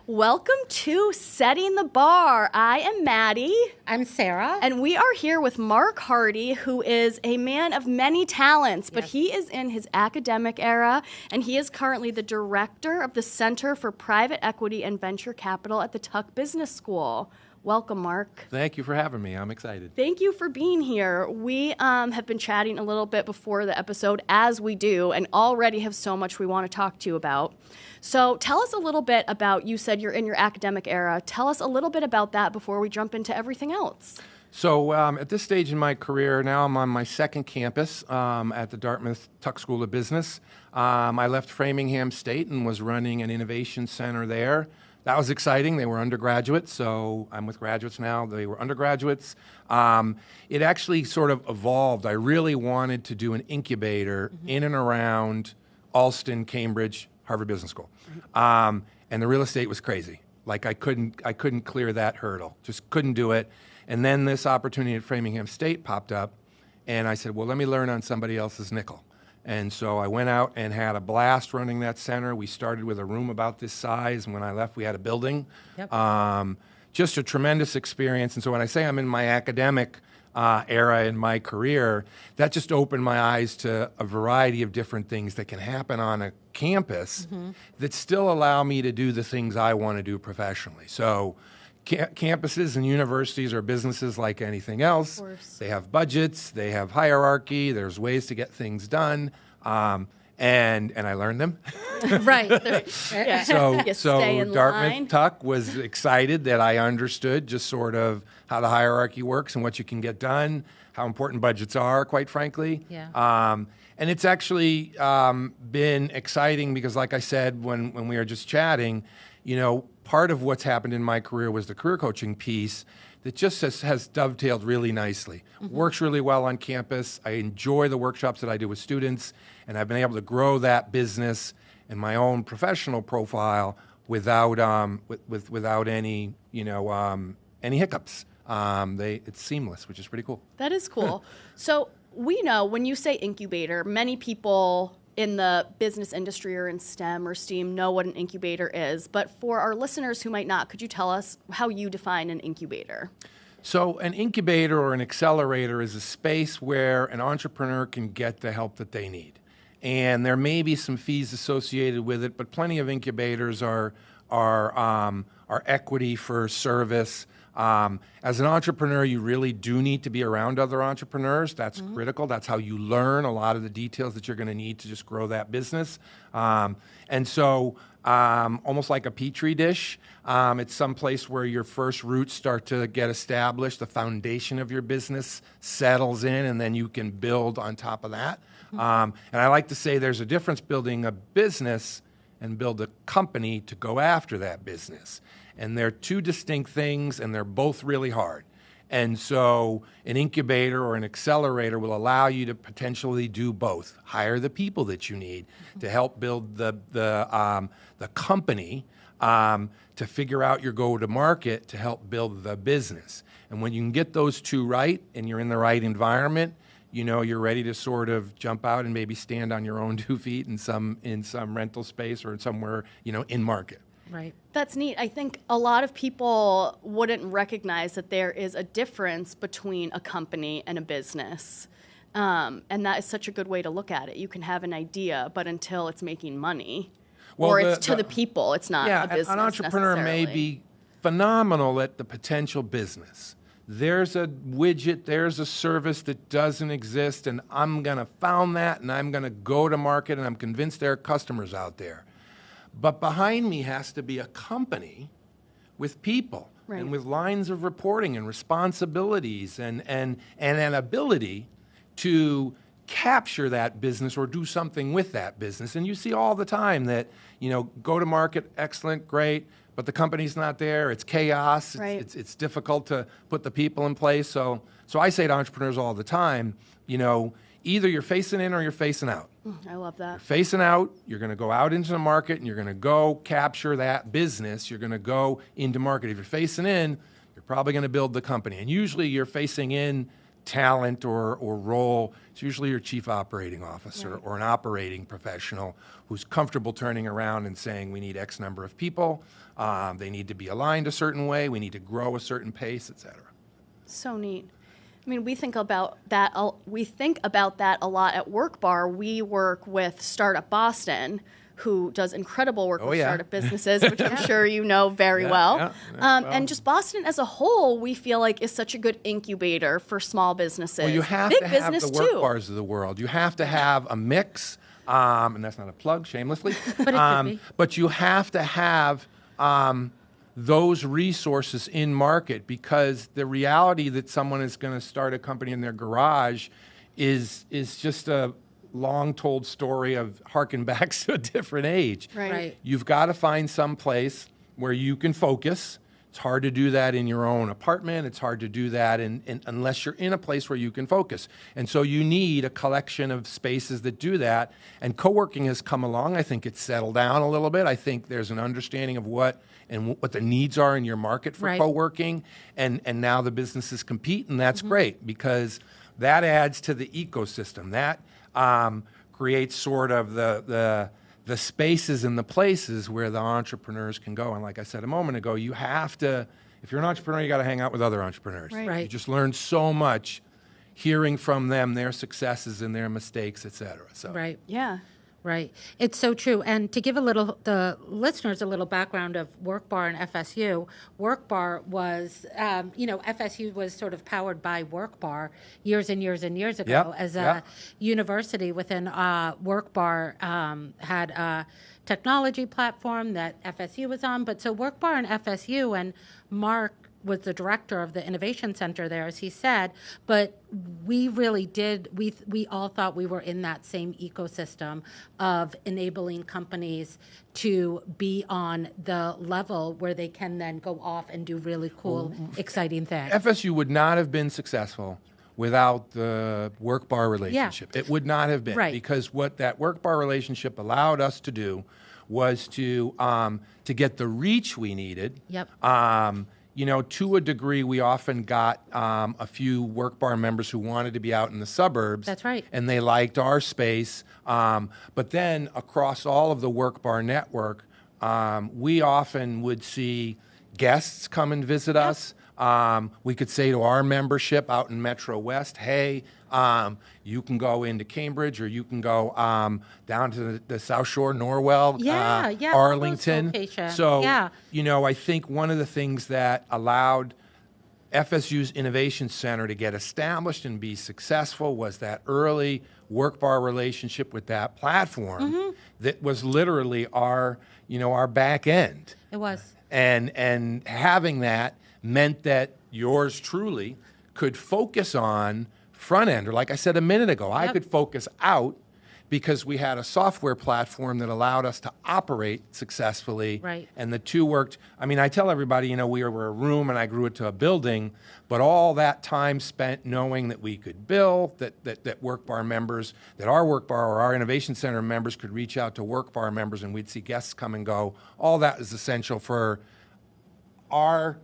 Welcome to Setting the Bar. I am Maddie. I'm Sarah. And we are here with Mark Hardie, who is a man of many talents, but Yes. he is in his academic era, and he is currently the director of the Center for Private Equity and Venture Capital at the Tuck Business School. Welcome, Mark. Thank you for having me. I'm excited. Thank you for being here. We have been chatting a little bit before the episode, as we do, and already have so much we want to talk to you about. So tell us a little bit about, you said you're in your academic era. Tell us a little bit about that before we jump into everything else. So at this stage in my career, now I'm on my second campus at the Dartmouth Tuck School of Business. I left Framingham State and was running an innovation center there. That was exciting. They were undergraduates, so I'm with graduates now. They were undergraduates. It actually sort of evolved. I really wanted to do an incubator in and around Alston, Cambridge, Harvard Business School. And the real estate was crazy. Like I couldn't clear that hurdle. Just couldn't do it. And then this opportunity at Framingham State popped up, and I said, well, let me learn on somebody else's nickel. And so I went out and had a blast running that center. We started with a room about this size, and when I left, we had a building. Yep. Just a tremendous experience. And so when I say I'm in my academic era in my career, that just opened my eyes to a variety of different things that can happen on a campus that still allow me to do the things I want to do professionally. So campuses and universities are businesses like anything else. Of course. They have budgets, they have hierarchy, there's ways to get things done, and I learned them. Right. Yeah. So You stay in Dartmouth line. Tuck was excited that I understood just sort of how the hierarchy works and what you can get done, how important budgets are, quite frankly. Yeah. And it's actually been exciting because, like I said, when we were just chatting, part of what's happened in my career was the career coaching piece that just has dovetailed really nicely. Works really well on campus. I enjoy the workshops that I do with students, and I've been able to grow that business and my own professional profile without without any any hiccups. It's seamless, which is pretty cool. That is cool. So we know when you say incubator, many people in the business industry or in STEM or STEAM know what an incubator is. But for our listeners who might not, could you tell us how you define an incubator? So an incubator or an accelerator is a space where an entrepreneur can get the help that they need. And there may be some fees associated with it, but plenty of incubators are equity for service. As an entrepreneur, you really do need to be around other entrepreneurs. That's critical. That's how you learn a lot of the details that you're going to need to just grow that business. And so almost like a petri dish, it's some place where your first roots start to get established, the foundation of your business settles in, and then you can build on top of that. And I like to say there's a difference building a business and build a company to go after that business. And they're two distinct things, and they're both really hard. And so an incubator or an accelerator will allow you to potentially do both. Hire the people that you need to help build the company, to figure out your go-to-market to help build the business. And when you can get those two right and you're in the right environment, you're ready to sort of jump out and maybe stand on your own 2 feet in some rental space or somewhere, in market. Right. That's neat. I think a lot of people wouldn't recognize that there is a difference between a company and a business. And that is such a good way to look at it. You can have an idea, but until it's making money, or it's to the people, it's not a business. An entrepreneur may be phenomenal at the potential business. There's a widget, there's a service that doesn't exist, and I'm going to found that, and I'm going to go to market, and I'm convinced there are customers out there. But behind me has to be a company with people and with lines of reporting and responsibilities and an ability to capture that business or do something with that business. And you see all the time that, go to market, excellent, great, but the company's not there. It's chaos. Right. It's difficult to put the people in place. So I say to entrepreneurs all the time, either you're facing in or you're facing out. I love that. You're facing out, you're going to go out into the market and you're going to go capture that business. You're going to go into market. If you're facing in, you're probably going to build the company. And usually you're facing in talent or role, it's usually your chief operating officer or an operating professional who's comfortable turning around and saying, we need X number of people, they need to be aligned a certain way, we need to grow a certain pace, et cetera. So neat. I mean, we think about that a lot at Workbar. We work with Startup Boston, who does incredible work with startup businesses, which I'm sure you know very well. And just Boston as a whole, we feel like is such a good incubator for small businesses. Well, you have Big to have business the Workbars of the world. You have to have a mix, and that's not a plug, shamelessly. But it could be. But you have to have those resources in market, because the reality that someone is going to start a company in their garage is just a long-told story of harken back to a different age. Right. You've got to find some place where you can focus. It's hard to do that in your own apartment. It's hard to do that unless you're in a place where you can focus. And so you need a collection of spaces that do that. And co-working has come along. I think it's settled down a little bit. I think there's an understanding of what the needs are in your market for co-working. And now the businesses compete, and that's great, because that adds to the ecosystem. That creates sort of the spaces and the places where the entrepreneurs can go. And like I said a moment ago, you have to, if you're an entrepreneur, you got to hang out with other entrepreneurs. Right. You just learn so much hearing from them, their successes and their mistakes, et cetera. So. Right. Yeah. Right. It's so true. And to give the listeners a little background of Workbar and FSU, Workbar was, FSU was sort of powered by Workbar years and years and years ago as a university within Workbar had a technology platform that FSU was on. But so Workbar and FSU, and Mark was the director of the Innovation Center there, as he said, but we really did, we all thought we were in that same ecosystem of enabling companies to be on the level where they can then go off and do really cool, exciting things. FSU would not have been successful without the Workbar relationship. It would not have been, because what that Workbar relationship allowed us to do was to get the reach we needed. To a degree, we often got a few Workbar members who wanted to be out in the suburbs. That's right. And they liked our space. But then across all of the Workbar network, we often would see guests come and visit us. We could say to our membership out in Metro West, hey, you can go into Cambridge, or you can go down to the South Shore, Norwell, Arlington. So, I think one of the things that allowed FSU's Innovation Center to get established and be successful was that early Workbar relationship with that platform that was literally our back end. It was. And having that meant that yours truly could focus on front end, or like I said a minute ago, I could focus out because we had a software platform that allowed us to operate successfully. Right. And the two worked. I mean, I tell everybody, we were a room and I grew it to a building, but all that time spent knowing that we could bill, that Workbar members, that our Workbar or our Innovation Center members could reach out to Workbar members, and we'd see guests come and go. All that is essential for our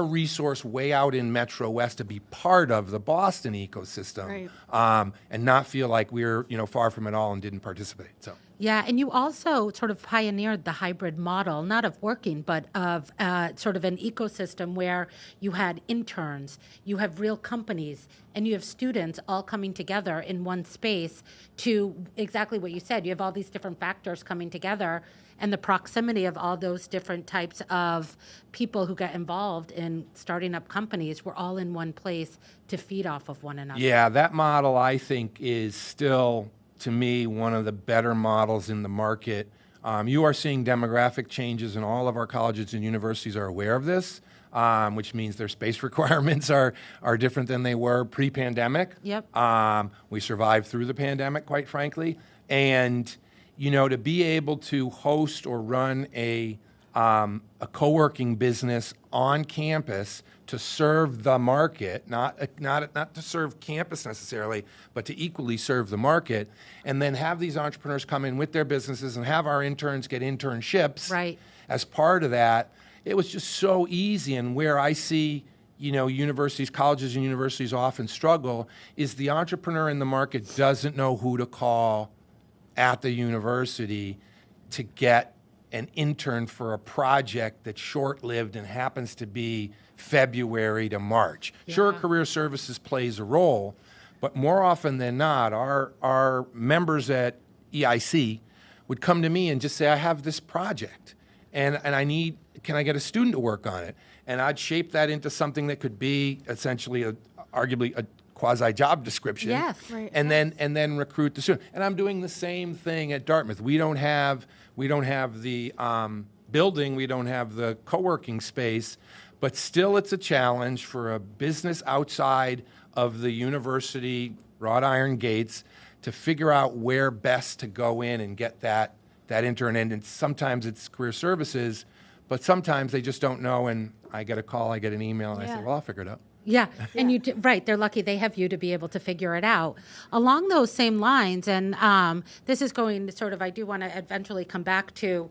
resource way out in Metro West to be part of the Boston ecosystem, and not feel like we're far from it all and didn't participate. So. Yeah, and you also sort of pioneered the hybrid model, not of working, but of sort of an ecosystem where you had interns, you have real companies, and you have students all coming together in one space to exactly what you said. You have all these different factors coming together, and the proximity of all those different types of people who get involved in starting up companies were all in one place to feed off of one another. Yeah, that model, I think, is still, to me, one of the better models in the market. You are seeing demographic changes, and all of our colleges and universities are aware of this, which means their space requirements are different than they were pre-pandemic. We survived through the pandemic, quite frankly. And to be able to host or run a co-working business on campus to serve the market, not to serve campus necessarily, but to equally serve the market, and then have these entrepreneurs come in with their businesses and have our interns get internships as part of that. It was just so easy, and where I see universities, colleges and universities often struggle is the entrepreneur in the market doesn't know who to call at the university to get an intern for a project that's short-lived and happens to be February to March. Yeah. Sure, career services plays a role, but more often than not, our members at EIC would come to me and just say, I have this project and can I get a student to work on it? And I'd shape that into something that could be essentially arguably a quasi job description. Yes. Right. And then recruit the student. And I'm doing the same thing at Dartmouth. We don't have the building, we don't have the co-working space, but still it's a challenge for a business outside of the university wrought iron gates to figure out where best to go in and get that intern. And sometimes it's career services, but sometimes they just don't know, and I get a call, I get an email, and I say, well, I'll figure it out. Yeah, and right, they're lucky they have you to be able to figure it out. Along those same lines, and this is going to sort of, I do want to eventually come back to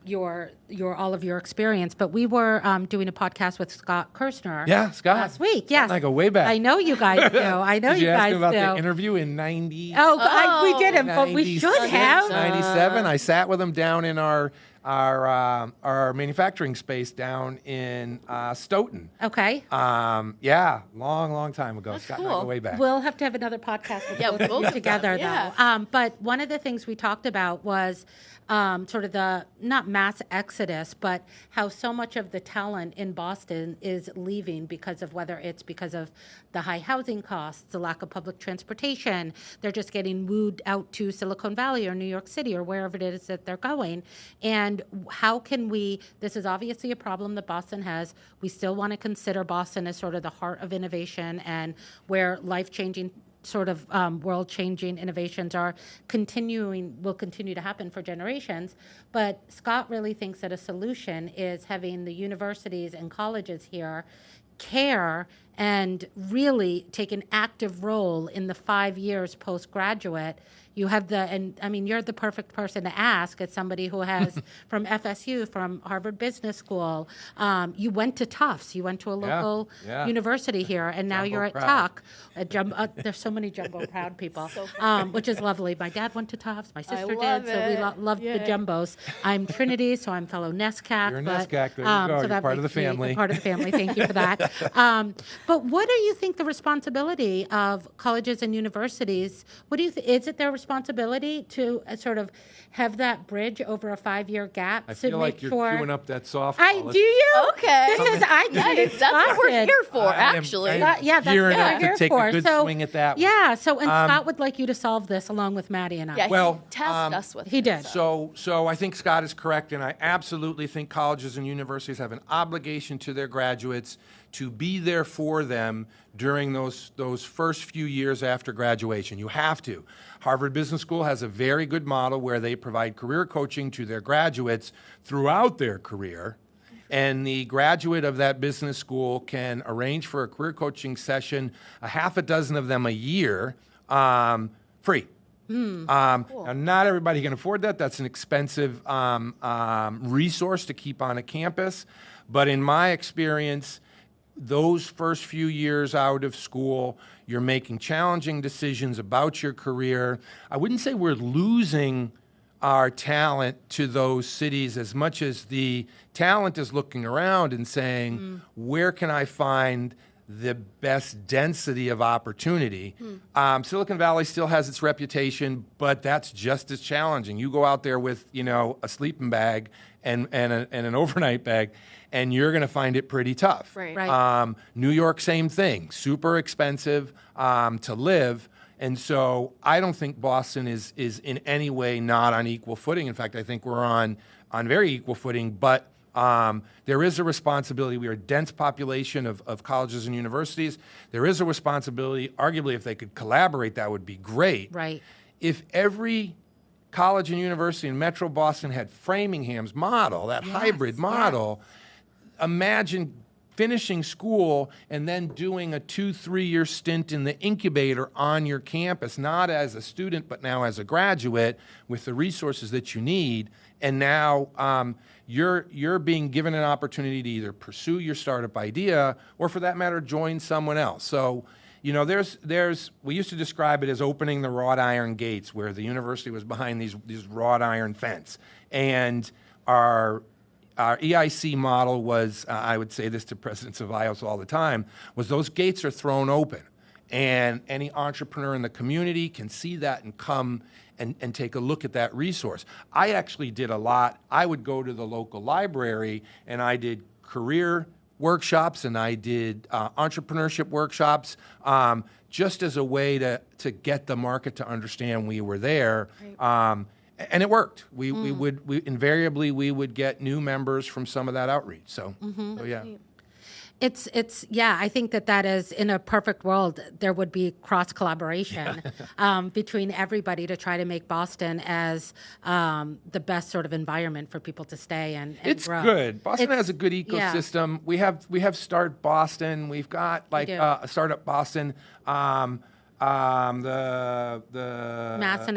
your all of your experience, but we were doing a podcast with Scott Kirshner. Yeah, Scott. Last week, yes. I go way back. I know you guys do. I know Did you ask guys him about do. the interview in 90? We didn't, but we should have. 97. I sat with him down in our manufacturing space down in Stoughton. Okay. Yeah, long time ago. That's Scott cool. and I go way back. We'll have to have another podcast with both of we'll you do together, that. though. But one of the things we talked about was sort of the, not mass exodus, but how so much of the talent in Boston is leaving because of whether it's because of the high housing costs, the lack of public transportation. They're just getting wooed out to Silicon Valley or New York City or wherever it is that they're going. And how can this is obviously a problem that Boston has. We still want to consider Boston as sort of the heart of innovation and where life-changing sort of world-changing innovations will continue to happen for generations. But Scott really thinks that a solution is having the universities and colleges here care and really take an active role in the 5 years postgraduate. You have you're the perfect person to ask as somebody who has from FSU, from Harvard Business School. You went to Tufts. You went to a local university here, and now you're at Tuck. There's so many Jumbo proud people, which is lovely. My dad went to Tufts. My sister did, so we loved the Jumbos. I'm Trinity, so I'm fellow NESCAC. You're a NESCAC. There you go. So You're that part of the makes me family. Part of the family. Thank you for that. But what do you think the responsibility of colleges and universities? What do you is it their responsibility to sort of have that bridge over a 5-year gap I to feel make like you're sure? queuing up that softball. Do you? Okay. This is Nice. That's what we're here for, I am- actually. I am Yeah, that's gearing what up we're to here take for. a good So, swing at that one. Yeah. So, and Scott would like you to solve this along with Maddie and I. Yeah, Well, he tasked us with he it, did. So I think Scott is correct, and I absolutely think colleges and universities have an obligation to their graduates to be there for them during those first few years after graduation. You have to. Harvard Business School has a very good model where they provide career coaching to their graduates throughout their career. And the graduate of that business school can arrange for a career coaching session, a half a dozen of them a year, free. Now, not everybody can afford that. That's an expensive resource to keep on a campus. But in my experience, those first few years out of school, you're making challenging decisions about your career. I wouldn't say we're losing our talent to those cities as much as the talent is looking around and saying, where can I find the best density of opportunity? Silicon Valley still has its reputation, but that's just as challenging. You go out there with, a sleeping bag and an overnight bag, and you're going to find it pretty tough. Right. New York, same thing. Super expensive to live. And so I don't think Boston is in any way not on equal footing. In fact, I think we're on very equal footing. But there is a responsibility. We are a dense population of colleges and universities. There is a responsibility. Arguably, if they could collaborate, that would be great. Right. If every college and university in Metro Boston had Framingham's model, that hybrid model, imagine finishing school and then doing a 2-3 year stint in the incubator on your campus, not as a student, but now as a graduate with the resources that you need. And now you're being given an opportunity to either pursue your startup idea or, for that matter, join someone else. So, you know, we used to describe it as opening the wrought iron gates, where the university was behind these wrought iron fence. And our EIC model was, I would say this to presidents of IOS all the time, was those gates are thrown open. And any entrepreneur in the community can see that and come and take a look at that resource. I actually did a lot. I would go to the local library and I did career workshops and I did entrepreneurship workshops just as a way to get the market to understand we were there. Right. And it worked. We invariably we would get new members from some of that outreach. So yeah. Yeah, I think that is, in a perfect world, there would be cross collaboration between everybody to try to make Boston as the best sort of environment for people to stay and it's grow. Good. Boston has a good ecosystem. Yeah. We have Start Boston. We've got Startup Boston. The Mass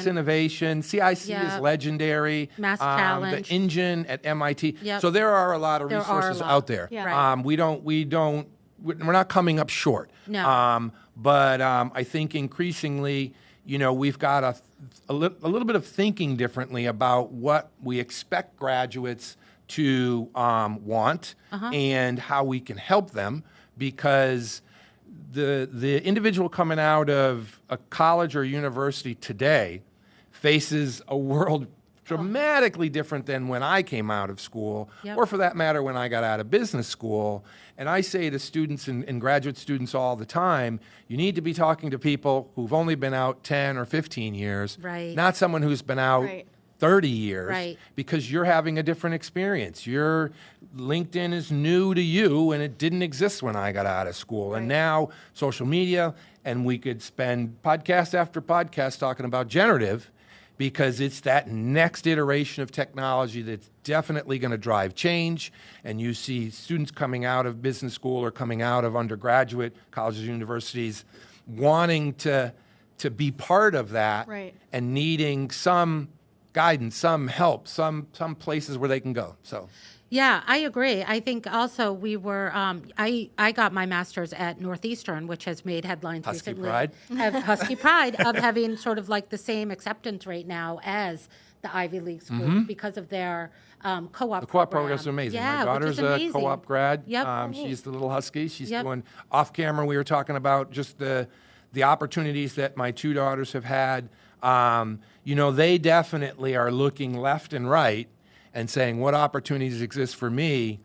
Innovation. CIC is legendary. Mass Challenge. The Engine at MIT. Yep. So there are a lot of resources out there. Yeah. Right. We're not coming up short. No. But I think increasingly, you know, we've got a little bit of thinking differently about what we expect graduates to want and how we can help them, because the individual coming out of a college or university today faces a world dramatically different than when I came out of school, or for that matter, when I got out of business school. And I say to students and graduate students all the time, you need to be talking to people who've only been out 10 or 15 years, not someone who's been out 30 years, because you're having a different experience. Your LinkedIn is new to you, and it didn't exist when I got out of school. And now social media, and we could spend podcast after podcast talking about generative, because it's that next iteration of technology that's definitely going to drive change. And you see students coming out of business school or coming out of undergraduate colleges and universities wanting to be part of that and needing some guidance, some help, some places where they can go. So, yeah, I agree. I think also we were. I got my master's at Northeastern, which has made headlines recently. Husky Pride of having sort of like the same acceptance rate now as the Ivy League schools because of their co-op. The co-op program is amazing. Yeah, my daughter's a co-op grad. Yep. She's the little Husky. She's doing off camera. We were talking about just the opportunities that my two daughters have had. You know, they definitely are looking left and right and saying, what opportunities exist for me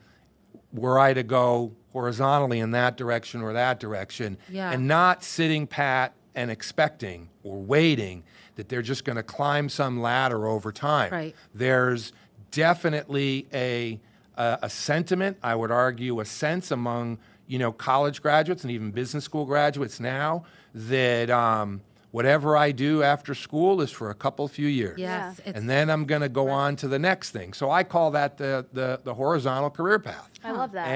were I to go horizontally in that direction or that direction, and not sitting pat and expecting or waiting that they're just going to climb some ladder over time. Right. There's definitely a sentiment, I would argue, a sense among, you know, college graduates and even business school graduates now that whatever I do after school is for a few years. Yes, and then I'm going to go on to the next thing. So I call that the horizontal career path. I love that.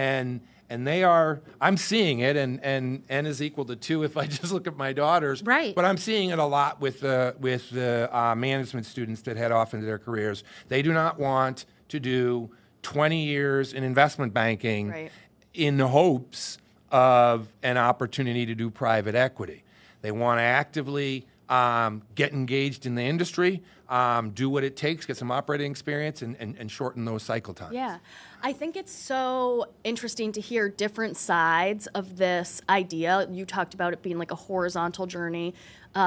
And they are, I'm seeing it, and N is equal to 2 if I just look at my daughters. Right. But I'm seeing it a lot with the management students that head off into their careers. They do not want to do 20 years in investment banking in hopes of an opportunity to do private equity. They want to actively get engaged in the industry, do what it takes, get some operating experience, and shorten those cycle times. Yeah. I think it's so interesting to hear different sides of this idea. You talked about it being like a horizontal journey.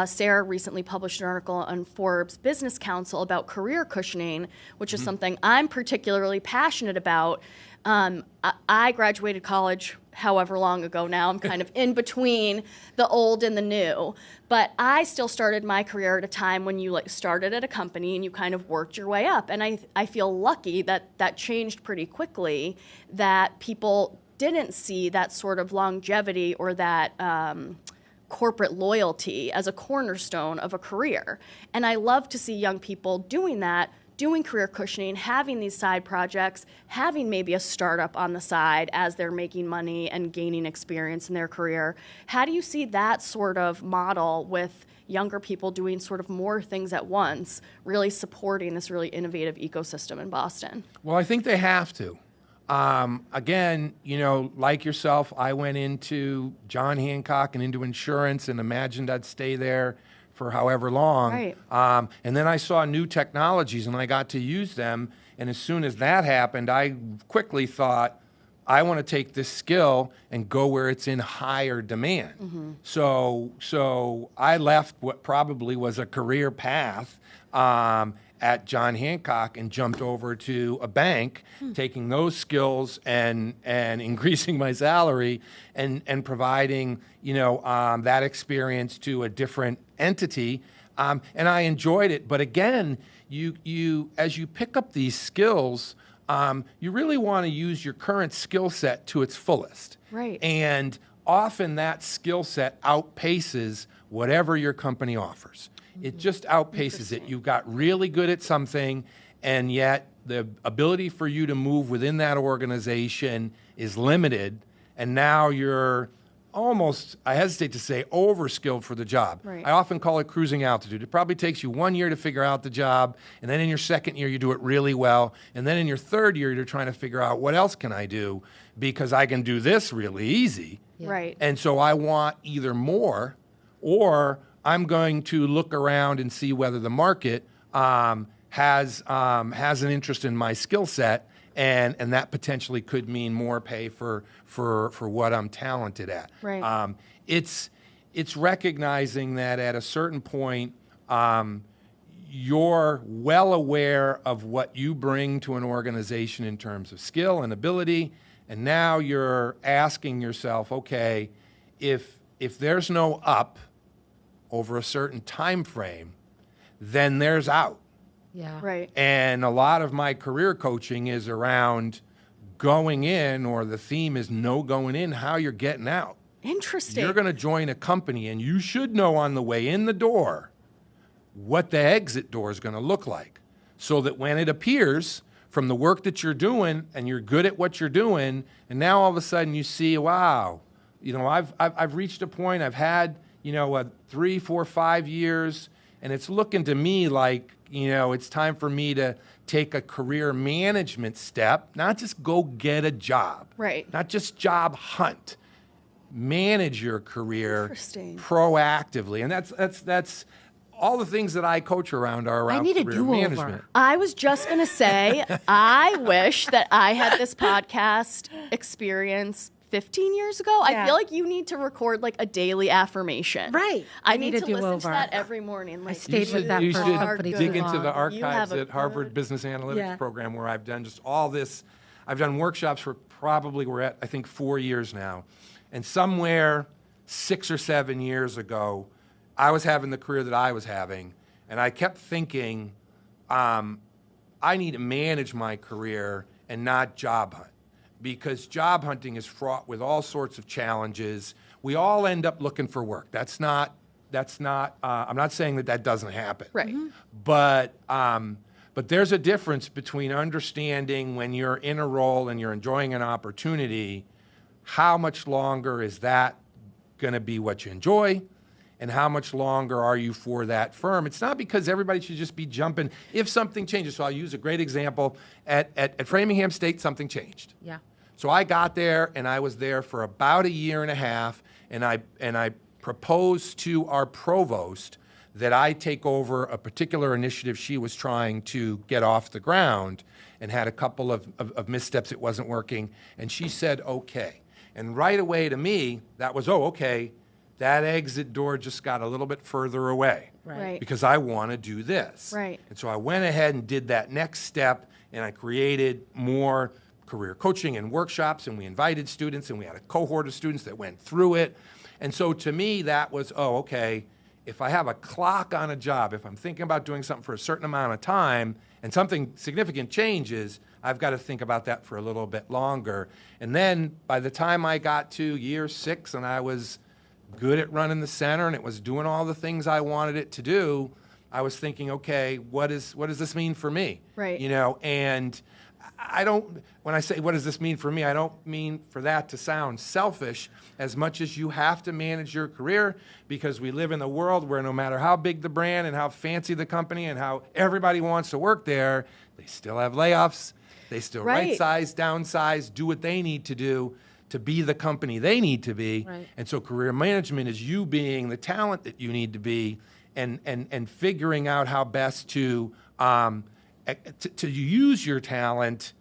Sarah recently published an article on Forbes Business Council about career cushioning, which is something I'm particularly passionate about. I graduated college however long ago now. I'm kind of in between the old and the new. But I still started my career at a time when you started at a company and you kind of worked your way up. And I feel lucky that that changed pretty quickly, that people didn't see that sort of longevity or that corporate loyalty as a cornerstone of a career. And I love to see young people doing that doing career cushioning, having these side projects, having maybe a startup on the side as they're making money and gaining experience in their career. How do you see that sort of model with younger people doing sort of more things at once, really supporting this really innovative ecosystem in Boston? Well, I think they have to. Again, like yourself, I went into John Hancock and into insurance and imagined I'd stay there for however long. Right. And then I saw new technologies and I got to use them. And as soon as that happened, I quickly thought, I want to take this skill and go where it's in higher demand. Mm-hmm. So I left what probably was a career path at John Hancock and jumped over to a bank, taking those skills and increasing my salary and providing that experience to a different entity. And I enjoyed it. But again, you as you pick up these skills, you really want to use your current skill set to its fullest. Right. And often that skill set outpaces whatever your company offers. It just outpaces it. You've got really good at something, and yet the ability for you to move within that organization is limited, and now you're almost, I hesitate to say, over-skilled for the job. Right. I often call it cruising altitude. It probably takes you 1 year to figure out the job, and then in your second year you do it really well, and then in your third year you're trying to figure out what else can I do because I can do this really easy. Yeah. Right. And so I want either more, or I'm going to look around and see whether the market has an interest in my skill set, and that potentially could mean more pay for what I'm talented at. Right. It's recognizing that at a certain point, you're well aware of what you bring to an organization in terms of skill and ability, and now you're asking yourself, okay, if there's no up over a certain time frame, then there's out. Yeah. Right. And a lot of my career coaching is around going in, or the theme is no going in, how you're getting out. Interesting. You're going to join a company, and you should know on the way in the door what the exit door is going to look like, so that when it appears from the work that you're doing and you're good at what you're doing, and now all of a sudden you see, wow, I've reached a point, I've had 3, 4, 5 years, and it's looking to me like, it's time for me to take a career management step, not just go get a job. Right. Not just job hunt. Manage your career Interesting. proactively. And that's all the things that I coach around are around need a career do-over. management. I was just going to say, I wish that I had this podcast experience 15 years ago. Yeah. I feel like you need to record like a daily affirmation. Right. I You need need to a listen to do-over. that every morning. Like, stayed with that You for should company dig too into the long. You archives have a at Harvard good- Business Analytics Yeah. program, where I've done just all this. I've done workshops for probably, we're at, I think, 4 years now. And somewhere 6 or 7 years ago, I was having the career that I was having. And I kept thinking, I need to manage my career and not job hunt, because job hunting is fraught with all sorts of challenges. We all end up looking for work. That's not. I'm not saying that doesn't happen. Right. But there's a difference between understanding when you're in a role and you're enjoying an opportunity, how much longer is that going to be what you enjoy, and how much longer are you for that firm? It's not because everybody should just be jumping if something changes. So I'll use a great example. At Framingham State, something changed. Yeah. So I got there, and I was there for about 1.5 years, and I proposed to our provost that I take over a particular initiative she was trying to get off the ground, and had a couple of missteps. It wasn't working, and she said, okay. And right away to me, that was, oh, okay, that exit door just got a little bit further away. Right. Because I want to do this. Right. And so I went ahead and did that next step, and I created more career coaching and workshops, and we invited students, and we had a cohort of students that went through it. And so to me, that was, oh, okay, if I have a clock on a job, if I'm thinking about doing something for a certain amount of time and something significant changes, I've got to think about that for a little bit longer. And then by the time I got to year 6 and I was good at running the center and it was doing all the things I wanted it to do, I was thinking, okay, what does this mean for me? Right. And I don't, when I say what does this mean for me, I don't mean for that to sound selfish as much as you have to manage your career, because we live in a world where no matter how big the brand and how fancy the company and how everybody wants to work there, they still have layoffs. They still right size, downsize, do what they need to do to be the company they need to be. Right. And so career management is you being the talent that you need to be, and figuring out how best to use your talent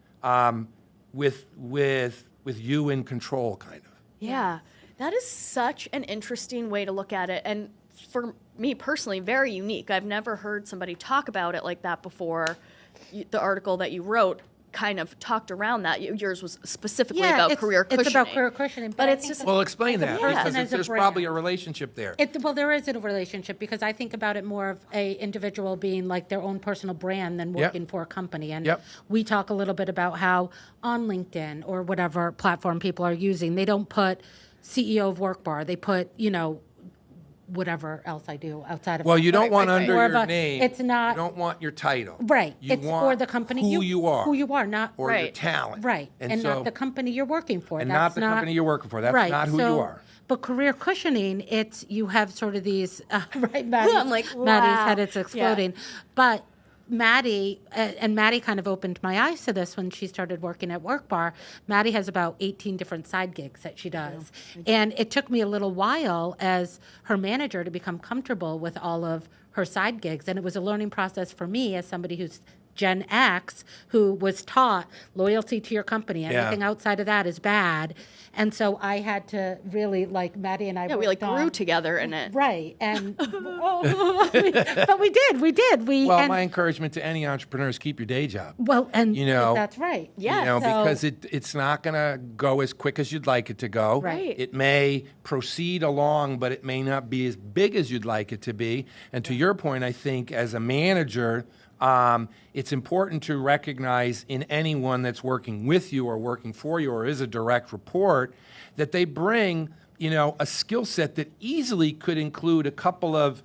with you in control, kind of. Yeah, that is such an interesting way to look at it. And for me personally, very unique. I've never heard somebody talk about it like that before. The article that you wrote kind of talked around that. Yours was specifically about career cushioning. It's about career cushioning. But it's just... Well, explain that, Yeah. because there's probably a relationship there. Well, there is a relationship, because I think about it more of a individual being like their own personal brand than working for a company. And we talk a little bit about how on LinkedIn or whatever platform people are using, they don't put CEO of Workbar. They put, whatever else I do outside of. Well, you don't want under your a, name. It's not. You don't want your title. Right. You it's want or the company who you are. Who you are, not or your talent. Right. And so, not the company you're working for. And That's not the company you're working for. That's right. not who you are. But career cushioning, it's you have sort of these right. Maddie's, I'm like, wow. Maddie's head is exploding, but. Maddie, and Maddie kind of opened my eyes to this when she started working at Workbar. Maddie has about 18 different side gigs that she does. And it took me a little while as her manager to become comfortable with all of her side gigs. And it was a learning process for me as somebody who's Gen X, who was taught loyalty to your company. Anything outside of that is bad. And so I had to really, like, Maddie and I we grew together in it. Right. And, but we did. My encouragement to any entrepreneur is keep your day job. Well, and that's right. Yeah. Because it's not going to go as quick as you'd like it to go. Right. It may proceed along, but it may not be as big as you'd like it to be. And to your point, I think as a manager, it's important to recognize in anyone that's working with you or working for you or is a direct report that they bring, a skill set that easily could include a couple of,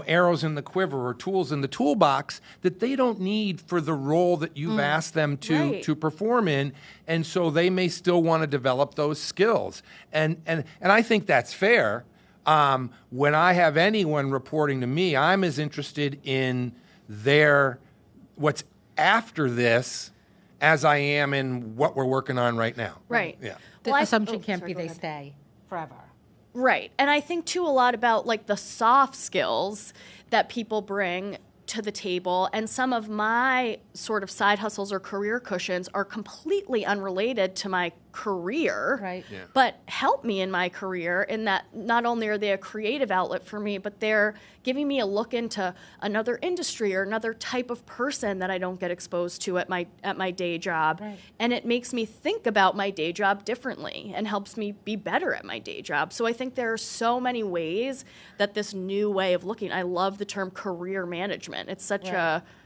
arrows in the quiver or tools in the toolbox that they don't need for the role that you've asked them to perform in. And so they may still want to develop those skills. And I think that's fair. When I have anyone reporting to me, I'm as interested in what's after this as I am in what we're working on right now. Right. Yeah. The assumption can't be they stay forever. Right. And I think, too, a lot about, like, the soft skills that people bring to the table. And some of my sort of side hustles or career cushions are completely unrelated to my career, right? Yeah. But help me in my career in that not only are they a creative outlet for me, but they're giving me a look into another industry or another type of person that I don't get exposed to at my day job. Right. And it makes me think about my day job differently and helps me be better at my day job. So I think there are so many ways that this new way of looking, I love the term career management. It's such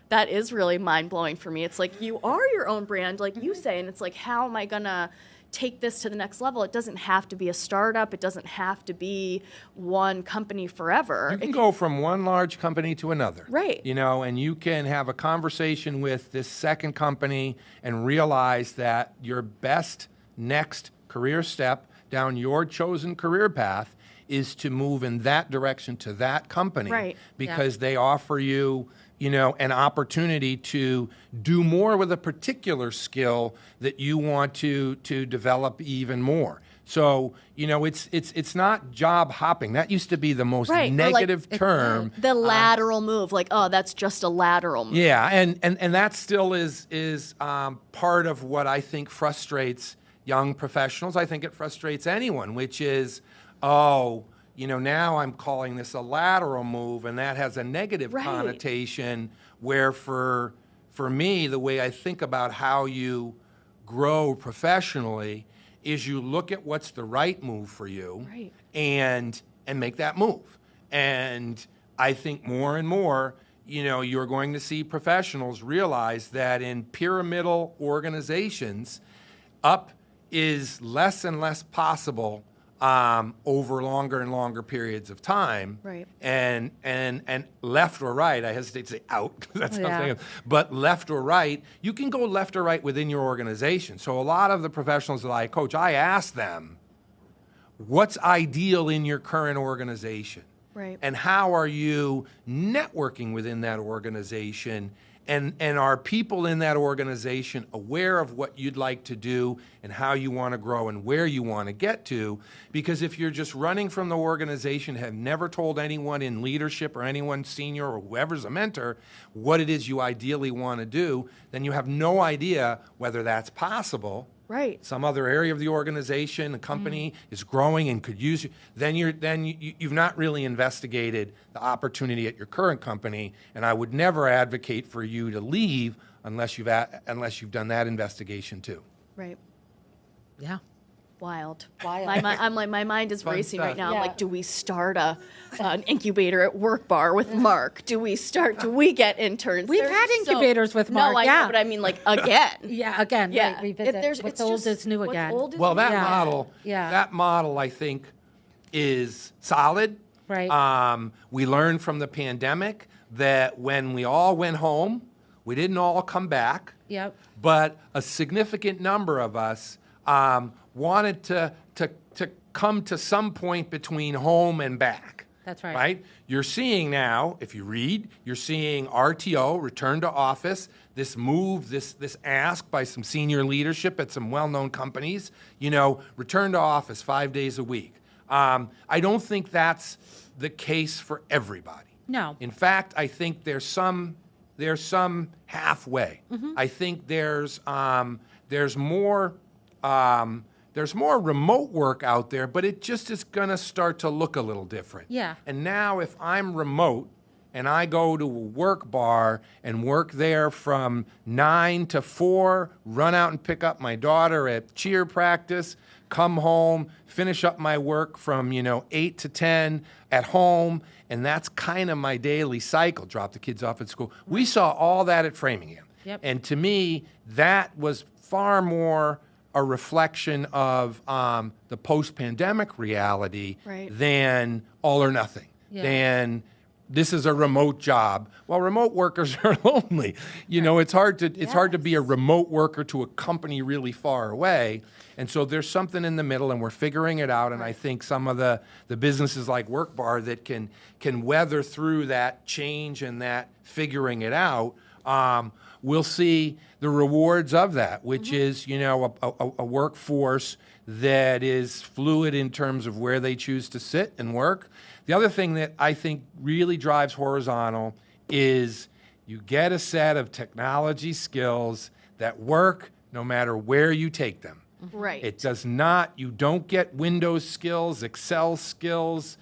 that is really mind-blowing for me. It's like you are your own brand, like you say, and it's like, how am I gonna take this to the next level? It doesn't have to be a startup. It doesn't have to be one company forever. You can go from one large company to another. Right. And you can have a conversation with this second company and realize that your best next career step down your chosen career path is to move in that direction to that company. Right. Because they offer you, an opportunity to do more with a particular skill that you want to develop even more. So, it's not job hopping. That used to be the most negative term. The lateral move, like, oh, that's just a lateral move. Yeah, and that still is part of what I think frustrates young professionals. I think it frustrates anyone, which is, now I'm calling this a lateral move, and that has a negative connotation, where for me, the way I think about how you grow professionally is you look at what's the right move for you and make that move. And I think more and more, you're going to see professionals realize that in pyramidal organizations, up is less and less possible over longer and longer periods of time. Right. And left or right, I hesitate to say out, 'cause that's Yeah. something, but left or right, you can go left or right within your organization. So a lot of the professionals that I coach, I ask them, what's ideal in your current organization? Right. And how are you networking within that organization? And are people in that organization aware of what you'd like to do and how you want to grow and where you want to get to? Because if you're just running from the organization, have never told anyone in leadership or anyone senior or whoever's a mentor what it is you ideally want to do, then you have no idea whether that's possible. Right. Some other area of the organization, the company is growing and could use you, then you've not really investigated the opportunity at your current company. And I would never advocate for you to leave unless you've done that investigation too. Right. Yeah. Wild. Wild. My mind is Fun racing stuff. right now. Yeah. I'm like, do we start an incubator at Workbar with Mark? Do we get interns? We've had incubators with Mark, No, I yeah. know, but I mean, like, again. Yeah, again, Yeah. right, revisit. What's old just- is new what's again. old is Well, new. that Yeah. model, Yeah. that model, I think, is solid. Right. We learned from the pandemic that when we all went home, we didn't all come back. Yep. But a significant number of us wanted to come to some point between home and back. That's right. Right? You're seeing now, if you read, you're seeing RTO, return to office, this move, this ask by some senior leadership at some well-known companies, return to office 5 days a week. I don't think that's the case for everybody. No. In fact, I think there's some halfway. I think there's more remote work out there, but it just is going to start to look a little different. Yeah. And now if I'm remote and I go to a Workbar and work there from 9 to 4, run out and pick up my daughter at cheer practice, come home, finish up my work from 8 to 10 at home, and that's kind of my daily cycle, drop the kids off at school. We saw all that at Framingham. Yep. And to me, that was far more a reflection of the post-pandemic reality Right. than all or nothing, Yeah. than this is a remote job. Well, remote workers are lonely. It's hard to be a remote worker to a company really far away. And so there's something in the middle, and we're figuring it out. And I think some of the businesses like Workbar that can weather through that change and that figuring it out, we'll see the rewards of that, which is, a workforce that is fluid in terms of where they choose to sit and work. The other thing that I think really drives horizontal is you get a set of technology skills that work no matter where you take them. Right. It does not, you don't get Windows skills, Excel skills,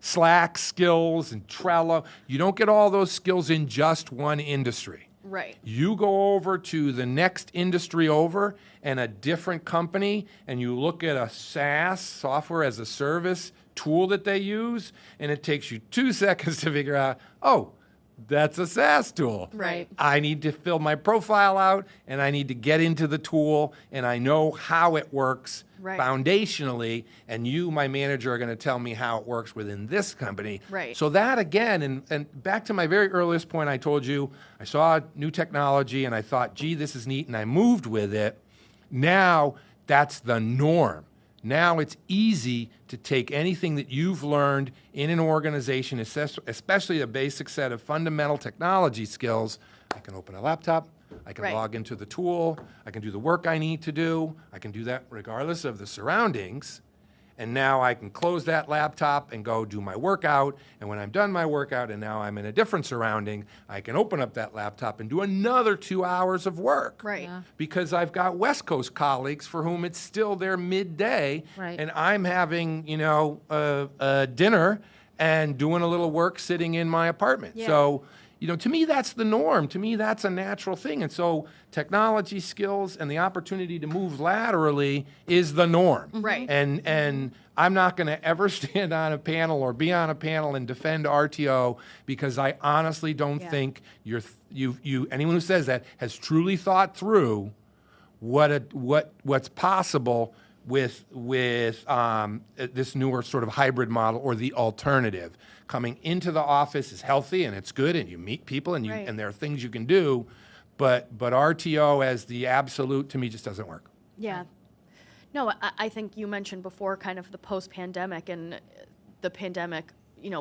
Slack skills and Trello. You don't get all those skills in just one industry. Right. You go over to the next industry over and a different company, and you look at a SaaS, software as a service tool that they use, and it takes you 2 seconds to figure out, oh, that's a SaaS tool. Right. I need to fill my profile out, and I need to get into the tool, and I know how it works Right. foundationally, and you, my manager, are going to tell me how it works within this company. Right. So that, again, and back to my very earliest point, I told you, I saw new technology, and I thought, gee, this is neat, and I moved with it. Now, that's the norm. Now it's easy to take anything that you've learned in an organization, especially a basic set of fundamental technology skills. I can open a laptop, I can Right. log into the tool, I can do the work I need to do, I can do that regardless of the surroundings. And now I can close that laptop and go do my workout. And when I'm done my workout and now I'm in a different surrounding, I can open up that laptop and do another 2 hours of work. Right. Yeah. Because I've got West Coast colleagues for whom it's still their midday. Right. And I'm having, a dinner and doing a little work sitting in my apartment. Yeah. So, to me, that's the norm. To me, that's a natural thing. And so technology skills and the opportunity to move laterally is the norm. Right. And I'm not going to ever stand on a panel or be on a panel and defend RTO because I honestly don't Yeah. think anyone who says that has truly thought through what's possible with this newer sort of hybrid model or the alternative. Coming into the office is healthy and it's good, and you meet people and and there are things you can do, but RTO as the absolute to me just doesn't work. Yeah. No, I think you mentioned before kind of the post-pandemic, and the pandemic,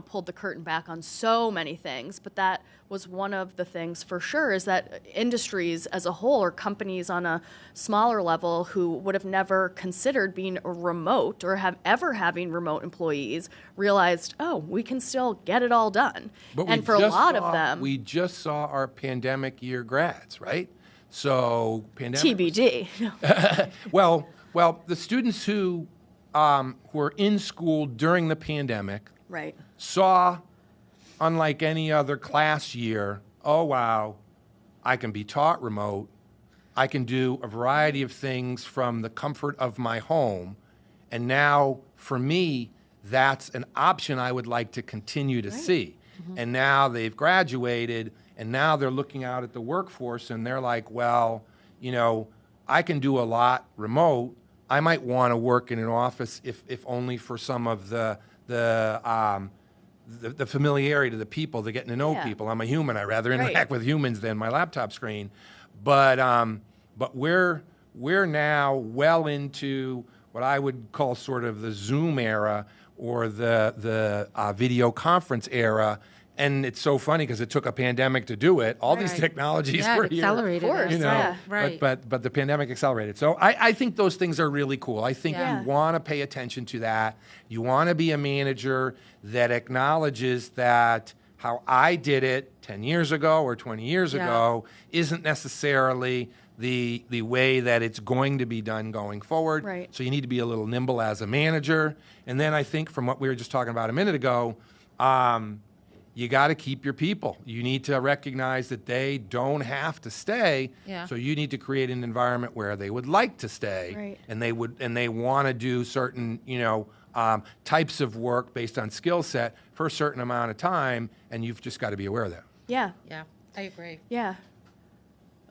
pulled the curtain back on so many things, but that was one of the things for sure, is that industries as a whole, or companies on a smaller level who would have never considered being remote or having remote employees, realized, oh, we can still get it all done. But for a lot of them, we just saw our pandemic year grads, right? So pandemic TBD. Well, the students who were in school during the pandemic Right. saw, unlike any other class year, oh, wow, I can be taught remote. I can do a variety of things from the comfort of my home. And now, for me, that's an option I would like to continue to see. And now they've graduated, and now they're looking out at the workforce, and they're like, well, I can do a lot remote. I might want to work in an office if only for some of the familiarity to the people, the getting to know people. I'm a human. I rather interact with humans than my laptop screen. But we're now well into what I would call sort of the Zoom era or the video conference era. And it's so funny because it took a pandemic to do it. All these technologies were here. Accelerated. Of course, Right. But the pandemic accelerated. So I think those things are really cool. I think you want to pay attention to that. You want to be a manager that acknowledges that how I did it 10 years ago or 20 years ago isn't necessarily the way that it's going to be done going forward. Right. So you need to be a little nimble as a manager. And then I think from what we were just talking about a minute ago, you got to keep your people. You need to recognize that they don't have to stay. Yeah. So you need to create an environment where they would like to stay, Right. and they want to do certain types of work based on skill set for a certain amount of time, and you've just got to be aware of that. Yeah. Yeah, I agree. Yeah.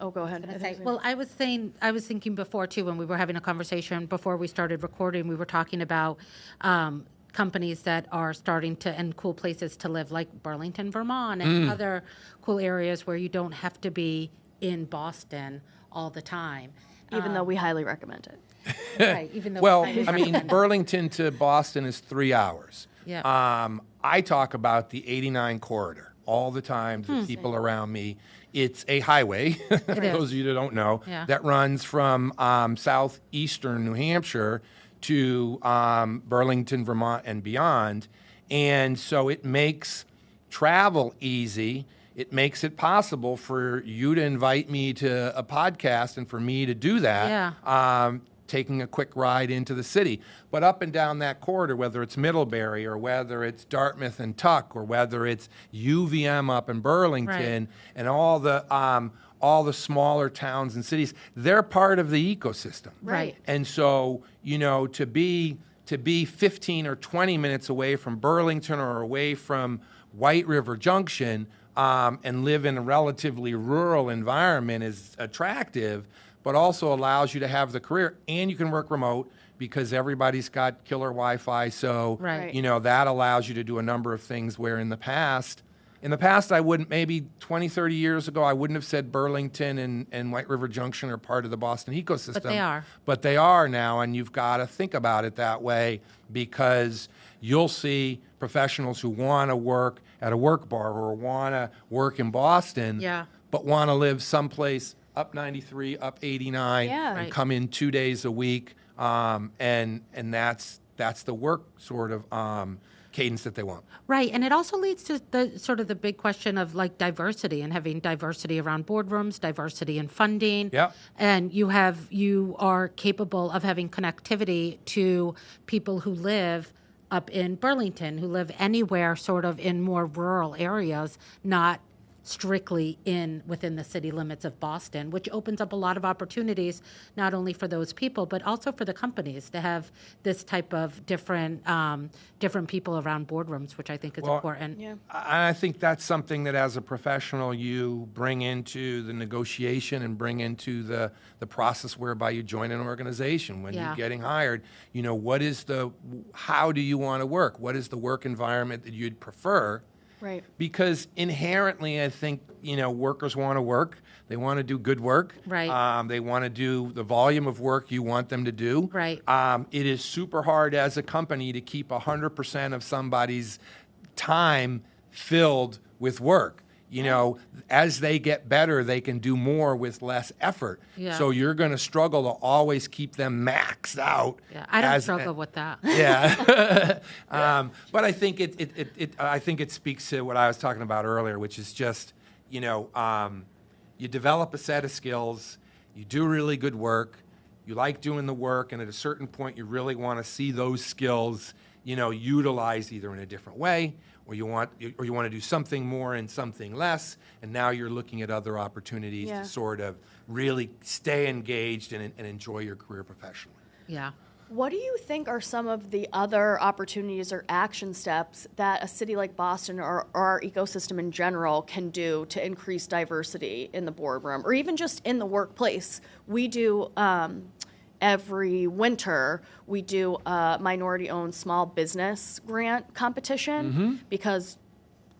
Oh, go ahead. Well, I was thinking before too, when we were having a conversation before we started recording, we were talking about companies that are starting to, and cool places to live, like Burlington, Vermont, and other cool areas where you don't have to be in Boston all the time. Even though we highly recommend it. Right, even though Well, I mean, Burlington to Boston is 3 hours. Yeah. I talk about the 89 corridor all the time to people around me. It's a highway, for those of you that don't know, that runs from southeastern New Hampshire to Burlington, Vermont, and beyond. And so it makes travel easy. It makes it possible for you to invite me to a podcast and for me to do that, taking a quick ride into the city. But up and down that corridor, whether it's Middlebury or whether it's Dartmouth and Tuck or whether it's UVM up in Burlington and all the smaller towns and cities, they're part of the ecosystem. Right. And so, to be 15 or 20 minutes away from Burlington or away from White River Junction and live in a relatively rural environment is attractive, but also allows you to have the career, and you can work remote because everybody's got killer Wi-Fi. So, that allows you to do a number of things where in the past, I wouldn't, maybe 20, 30 years ago, I wouldn't have said Burlington and White River Junction are part of the Boston ecosystem. But they are. But they are now, and you've got to think about it that way because you'll see professionals who want to work at a Workbar or want to work in Boston, but want to live someplace up 93, up 89, and come in 2 days a week, and that's the work sort of cadence that they want. Right, and it also leads to the big question of like diversity and having diversity around boardrooms, diversity in funding. Yeah. And you are capable of having connectivity to people who live up in Burlington, who live anywhere sort of in more rural areas, not strictly within the city limits of Boston, which opens up a lot of opportunities, not only for those people, but also for the companies to have this type of different people around boardrooms, which I think is important. Yeah. I think that's something that as a professional you bring into the negotiation and bring into the process whereby you join an organization. When you're getting hired, how do you want to work? What is the work environment that you'd prefer? Right. Because inherently, I think, workers want to work. They want to do good work. Right. They want to do the volume of work you want them to do. Right. It is super hard as a company to keep 100% of somebody's time filled with work. As they get better, they can do more with less effort. Yeah. So you're going to struggle to always keep them maxed out. Yeah, I don't struggle with that. Yeah. But I think it speaks to what I was talking about earlier, which is just, you develop a set of skills, you do really good work, you like doing the work, and at a certain point you really want to see those skills, utilized either in a different way, or you want to do something more and something less, and now you're looking at other opportunities to sort of really stay engaged and enjoy your career professionally. Yeah. What do you think are some of the other opportunities or action steps that a city like Boston or our ecosystem in general can do to increase diversity in the boardroom or even just in the workplace? We do every winter, we do a minority-owned small business grant competition because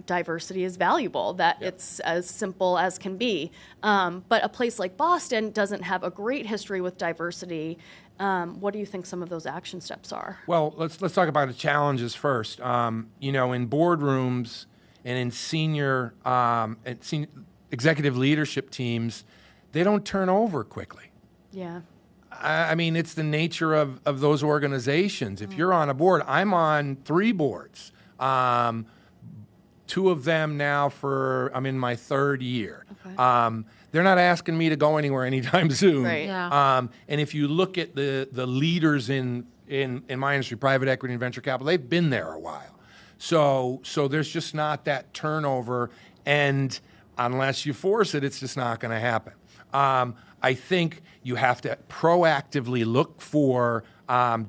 diversity is valuable, that it's as simple as can be. But a place like Boston doesn't have a great history with diversity. What do you think some of those action steps are? Well, let's talk about the challenges first. In boardrooms and in senior executive leadership teams, they don't turn over quickly. Yeah. I mean, it's the nature of those organizations. If you're on a board, I'm on 3 boards. 2 of them now I'm in my 3rd year. Okay. They're not asking me to go anywhere anytime soon. Right. Yeah. And if you look at the leaders in my industry, private equity and venture capital, they've been there a while. So there's just not that turnover, and unless you force it, it's just not going to happen. I think you have to proactively look for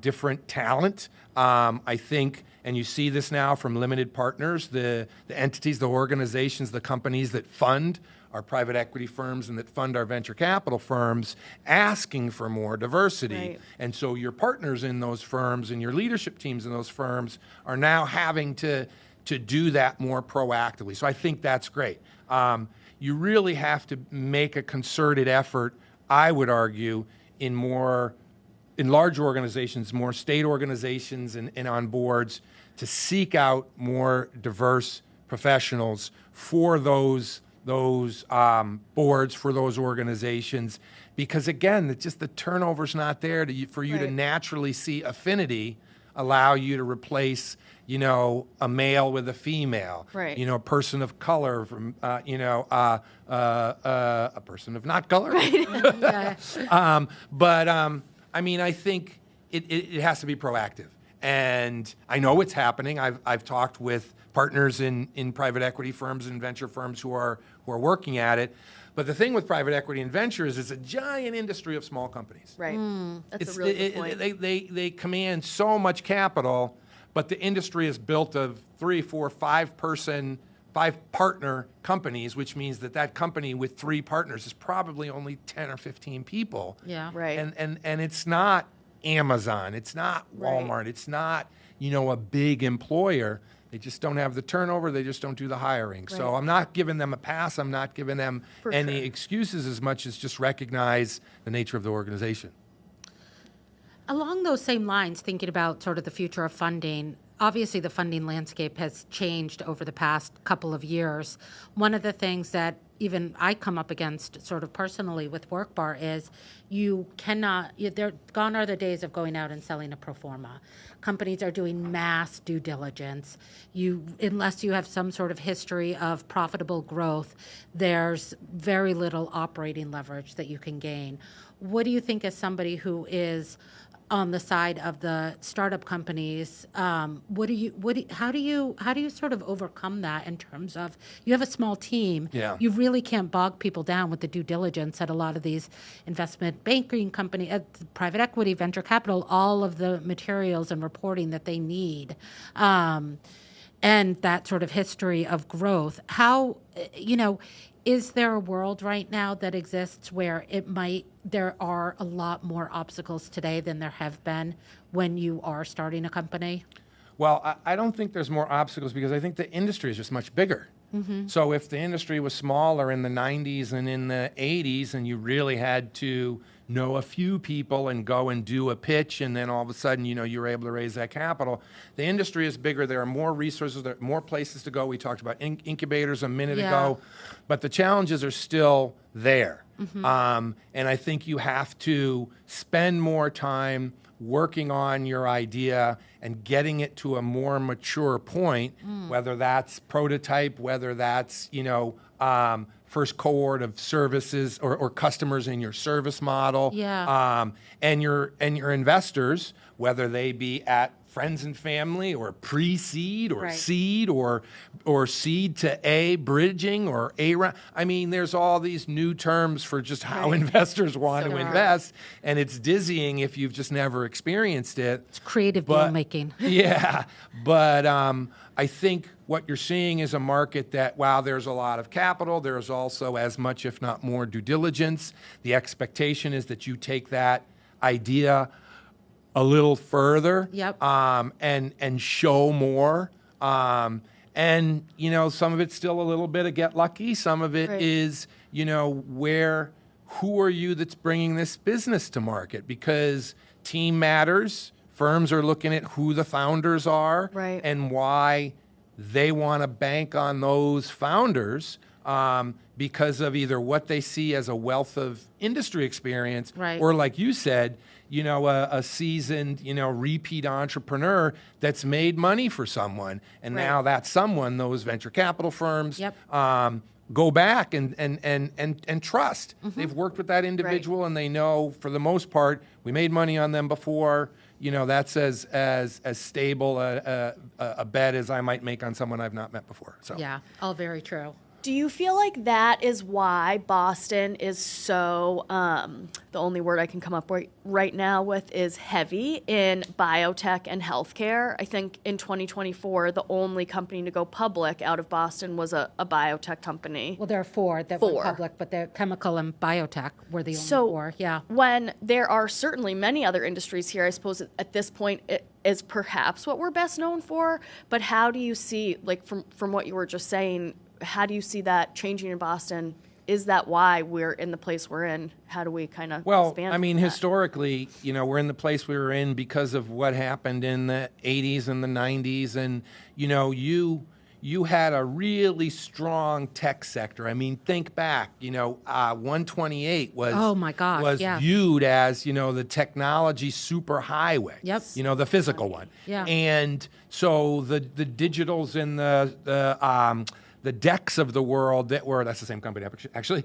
different talent. I think, and you see this now from limited partners, the entities, the organizations, the companies that fund our private equity firms and that fund our venture capital firms asking for more diversity. Right. And so your partners in those firms and your leadership teams in those firms are now having to do that more proactively. So I think that's great. You really have to make a concerted effort, I would argue, in large organizations, more state organizations and on boards, to seek out more diverse professionals for those boards, for those organizations, because again, the turnover's not there for you to naturally see affinity allow you to replace, a male with a female, right. A person of color from, a person of not color. Right. I think it has to be proactive. And I know it's happening. I've talked with partners in private equity firms and venture firms who are working at it. But the thing with private equity and venture is it's a giant industry of small companies. Right. That's a really good point. They command so much capital, but the industry is built of 3, 4, 5 partner companies, which means that company with 3 partners is probably only 10 or 15 people. Yeah. Right. And it's not Amazon, it's not Walmart, Right. it's not, a big employer. They just don't have the turnover, they just don't do the hiring. Right. So I'm not giving them a pass, I'm not giving them For any sure. excuses as much as just recognize the nature of the organization. Along those same lines, thinking about sort of the future of funding, obviously the funding landscape has changed over the past couple of years. One of the things that even I come up against sort of personally with Workbar is gone are the days of going out and selling a pro forma. Companies are doing mass due diligence. Unless you have some sort of history of profitable growth, there's very little operating leverage that you can gain. What do you think as somebody who is on the side of the startup companies. How do you sort of overcome that in terms of you have a small team? Yeah. You really can't bog people down with the due diligence that a lot of these investment banking company, private equity, venture capital, all of the materials and reporting that they need. And that sort of history of growth. How, is there a world right now that exists where there are a lot more obstacles today than there have been when you are starting a company? Well, I don't think there's more obstacles because I think the industry is just much bigger. So if the industry was smaller in the 90s and in the 80s and you really had to know a few people and go and do a pitch and then all of a sudden, you were able to raise that capital, the industry is bigger. There are more resources. There are more places to go. We talked about incubators a minute ago, but the challenges are still there. And I think you have to spend more time working on your idea and getting it to a more mature point, whether that's prototype, whether that's, first cohort of services or customers in your service model, and your investors, whether they be at friends and family or pre-seed or seed or seed to A bridging or A round. I mean, there's all these new terms for just how investors want to invest, and it's dizzying if you've just never experienced it. It's creative deal making. But I think what you're seeing is a market that, while there's a lot of capital, there's also as much, if not more, due diligence. The expectation is that you take that idea a little further, and show more. And some of it's still a little bit of get lucky. Some of it is, who are you that's bringing this business to market? Because team matters. Firms are looking at who the founders are and why they want to bank on those founders. Because of either what they see as a wealth of industry experience, or like you said, a seasoned, repeat entrepreneur that's made money for someone. And now that someone, those venture capital firms, go back and trust. They've worked with that individual and they know, for the most part, we made money on them before. That's as stable a bet as I might make on someone I've not met before. So yeah, all very true. Do you feel like that is why Boston is so, the only word I can come up with right now with is heavy in biotech and healthcare? I think in 2024, the only company to go public out of Boston was a biotech company. Well, there are four that went public, but the chemical and biotech were the only four. Yeah. When there are certainly many other industries here, I suppose at this point it is perhaps what we're best known for. But how do you see, like from what you were just saying, how do you see that changing in Boston? Is that why we're in the place we're in? How do we kind of expand I mean, that? historically, we're in the place we were in because of what happened in the 80s and the 90s. And, you had a really strong tech sector. I mean, think back, 128 was, viewed as, the technology superhighway. Yep. The physical one. Yeah. And so the digitals and the decks of the world that's the same company actually,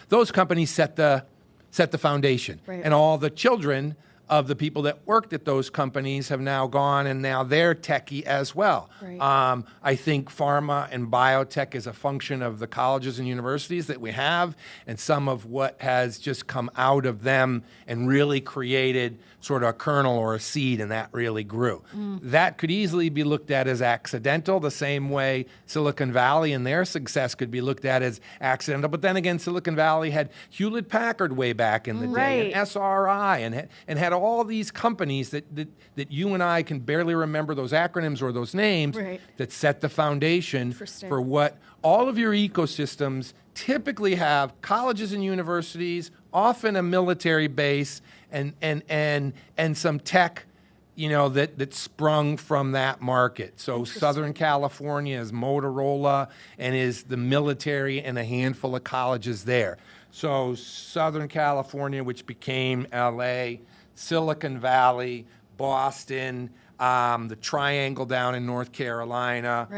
those companies set the foundation. And all the children of the people that worked at those companies have now gone, and now they're techie as well. I think pharma and biotech is a function of the colleges and universities that we have, and some of what has just come out of them and really created sort of a kernel or a seed, and that really grew. That could easily be looked at as accidental, the same way Silicon Valley and their success could be looked at as accidental. But then again, Silicon Valley had Hewlett-Packard way back in the day, and SRI, and had all these companies that you and I can barely remember those acronyms or those names that set the foundation for what all of your ecosystems typically have: colleges and universities, often a military base, and some tech, that sprung from that market. So Southern California is Motorola and is the military and a handful of colleges there. So Southern California, which became LA, Silicon Valley, Boston, the Triangle down in North Carolina,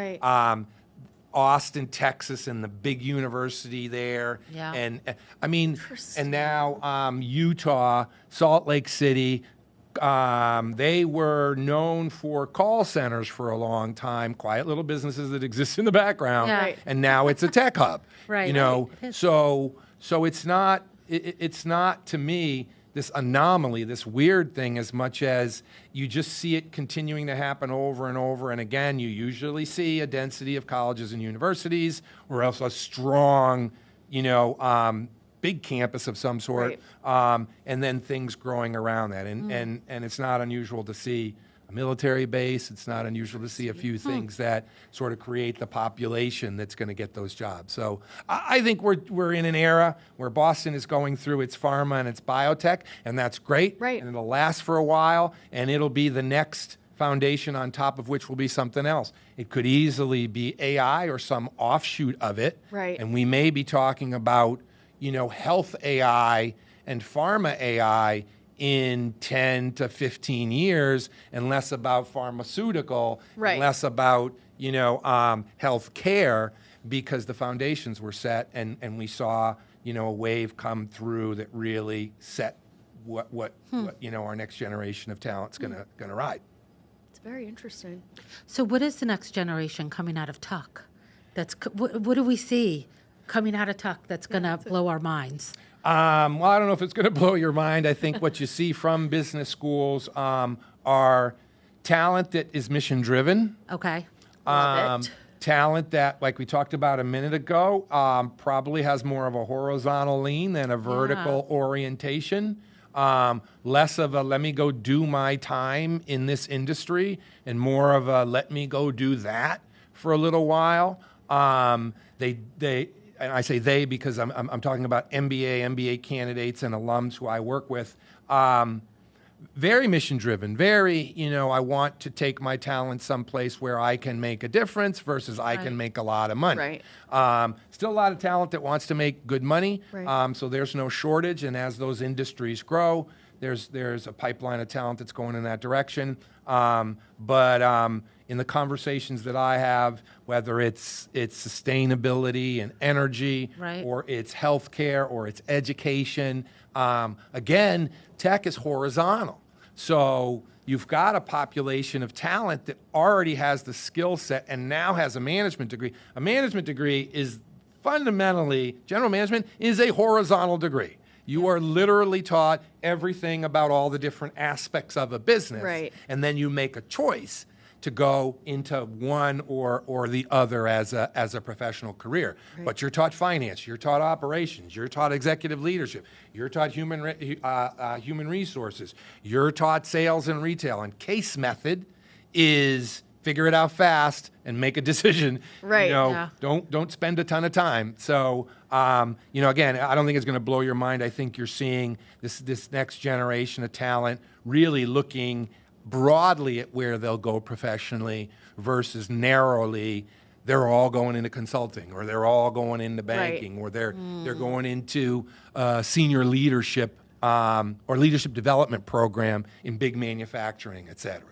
Austin, Texas, and the big university there. And I mean, and now Utah, Salt Lake City, They were known for call centers for a long time, quiet little businesses that exist in the background, Yeah. Right. and now it's a tech hub. Right. You know, Right. so it's not to me this anomaly, this weird thing, as much as you just see it continuing to happen over and over. And again, you usually see a density of colleges and universities, or else a strong, big campus of some sort, and then things growing around that. And it's not unusual to see a military base. It's not unusual to see a few things that sort of create the population that's going to get those jobs. So I think we're in an era where Boston is going through its pharma and its biotech, and that's great. Right. And it'll last for a while, and it'll be the next foundation on top of which will be something else. It could easily be AI or some offshoot of it. Right. And we may be talking about health AI and pharma AI in 10 to 15 years, and less about pharmaceutical, Right. and less about, health care, because the foundations were set, and we saw, a wave come through that really set what our next generation of talent's gonna ride. It's very interesting. So what is the next generation coming out of Tuck? What do we see coming out of Tuck that's going to blow our minds? Well, I don't know if it's going to blow your mind. I think what you see from business schools are talent that is mission-driven. Okay. Love it. Talent that, like we talked about a minute ago, probably has more of a horizontal lean than a vertical orientation. Less of a let me go do my time in this industry, and more of a let me go do that for a little while. And I say they because I'm talking about MBA candidates and alums who I work with. Very mission-driven, very, I want to take my talent someplace where I can make a difference versus I can make a lot of money. Right. Still a lot of talent that wants to make good money, Right. so there's no shortage, and as those industries grow, there's a pipeline of talent that's going in that direction. But in the conversations that I have, whether it's sustainability and energy, Right. or it's healthcare, or it's education, again, tech is horizontal. So you've got a population of talent that already has the skill set and now has a management degree. A management degree is fundamentally, general management is a horizontal degree. You are literally taught everything about all the different aspects of a business. Right. And then you make a choice to go into one or the other as a professional career. Right. But you're taught finance, you're taught operations, you're taught executive leadership, you're taught human resources, you're taught sales and retail. And case method is figure it out fast and make a decision. Right. Don't spend a ton of time. So, again, I don't think it's going to blow your mind. I think you're seeing this next generation of talent really looking broadly at where they'll go professionally versus narrowly. They're all going into consulting, or they're all going into banking, or they're going into senior leadership or leadership development program in big manufacturing, et cetera.